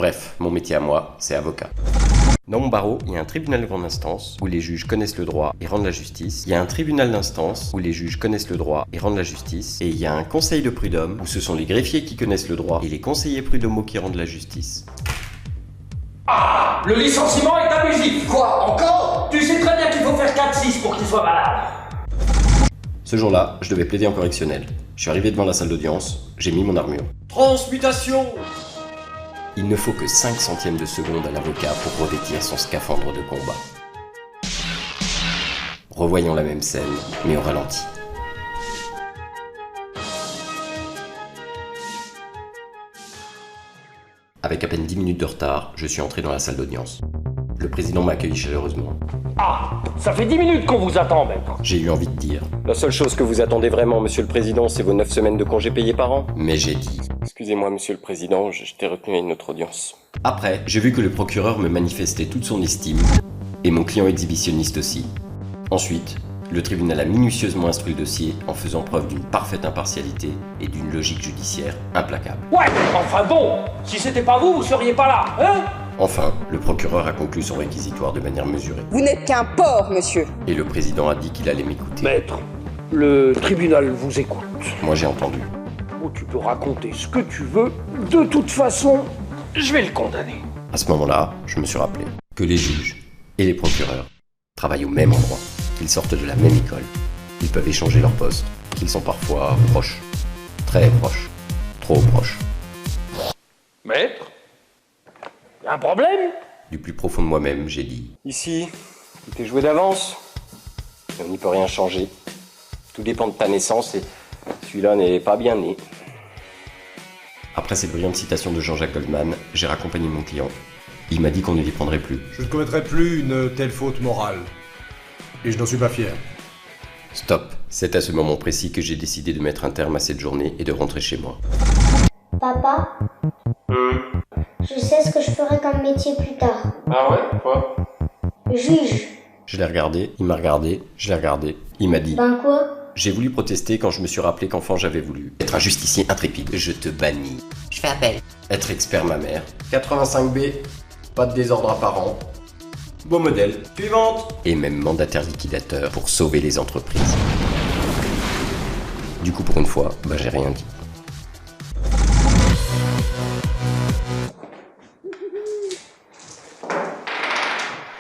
Bref, mon métier à moi, c'est avocat. Dans mon barreau, il y a un tribunal de grande instance où les juges connaissent le droit et rendent la justice. Il y a un tribunal d'instance où les juges connaissent le droit et rendent la justice. Et il y a un conseil de prud'homme où ce sont les greffiers qui connaissent le droit et les conseillers prud'homaux qui rendent la justice. Ah, le licenciement est abusif. Quoi, encore? Tu sais très bien qu'il faut faire 4-6 pour qu'il soit malade. Ce jour-là, je devais plaider en correctionnel. Je suis arrivé devant la salle d'audience, j'ai mis mon armure. Transmutation. Il ne faut que 5 centièmes de seconde à l'avocat pour revêtir son scaphandre de combat. Revoyons la même scène, mais au ralenti. Avec à peine 10 minutes de retard, je suis entré dans la salle d'audience. Le président m'a accueilli chaleureusement. Ah, ça fait 10 minutes qu'on vous attend, maître. J'ai eu envie de dire: la seule chose que vous attendez vraiment, monsieur le président, c'est vos 9 semaines de congés payés par an. Mais j'ai dit: excusez-moi, monsieur le président, je t'ai retenu à une autre audience. Après, j'ai vu que le procureur me manifestait toute son estime, et mon client exhibitionniste aussi. Ensuite, le tribunal a minutieusement instruit le dossier en faisant preuve d'une parfaite impartialité et d'une logique judiciaire implacable. Ouais, enfin bon, si c'était pas vous, vous seriez pas là, hein? Enfin, le procureur a conclu son réquisitoire de manière mesurée. Vous n'êtes qu'un porc, monsieur. Et le président a dit qu'il allait m'écouter. Maître, le tribunal vous écoute. Moi j'ai entendu. Oh, tu peux raconter ce que tu veux, de toute façon, je vais le condamner. À ce moment-là, je me suis rappelé que les juges et les procureurs travaillent au même endroit, qu'ils sortent de la même école, ils peuvent échanger leurs postes, qu'ils sont parfois proches, très proches, trop proches. Maître, y a un problème? Du plus profond de moi-même, j'ai dit: ici, tout est joué d'avance, et on n'y peut rien changer. Tout dépend de ta naissance et celui-là n'est pas bien né. Après cette brillante citation de Jean-Jacques Goldman, j'ai raccompagné mon client. Il m'a dit qu'on ne l'y prendrait plus. Je ne commettrai plus une telle faute morale. Et je n'en suis pas fier. Stop. C'est à ce moment précis que j'ai décidé de mettre un terme à cette journée et de rentrer chez moi. Papa, je sais ce que je ferai comme métier plus tard. Ah ouais? Quoi? Juge. Je l'ai regardé, il m'a regardé, je l'ai regardé. Il m'a dit: Ben quoi? j'ai voulu protester quand je me suis rappelé qu'enfant j'avais voulu être un justicier intrépide. Je te bannis. Je fais appel. Être expert ma mère. 85B. Pas de désordre apparent. Beau modèle. Suivante. Et même mandataire liquidateur pour sauver les entreprises. Du coup, pour une fois, j'ai rien dit.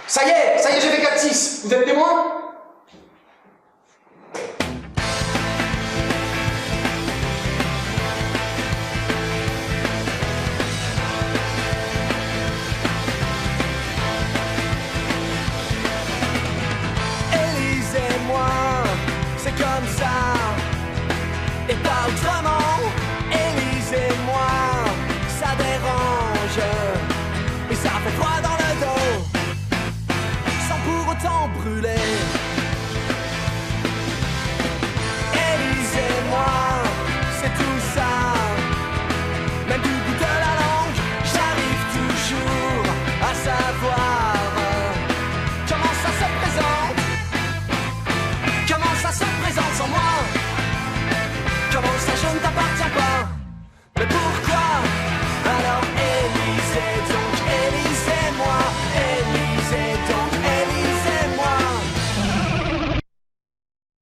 Ça y est, j'ai fait 4-6. Vous êtes témoin? Élise et moi, c'est comme ça, et pas autrement. Élise et moi, ça dérange, et ça fait froid dans le dos, sans pour autant brûler.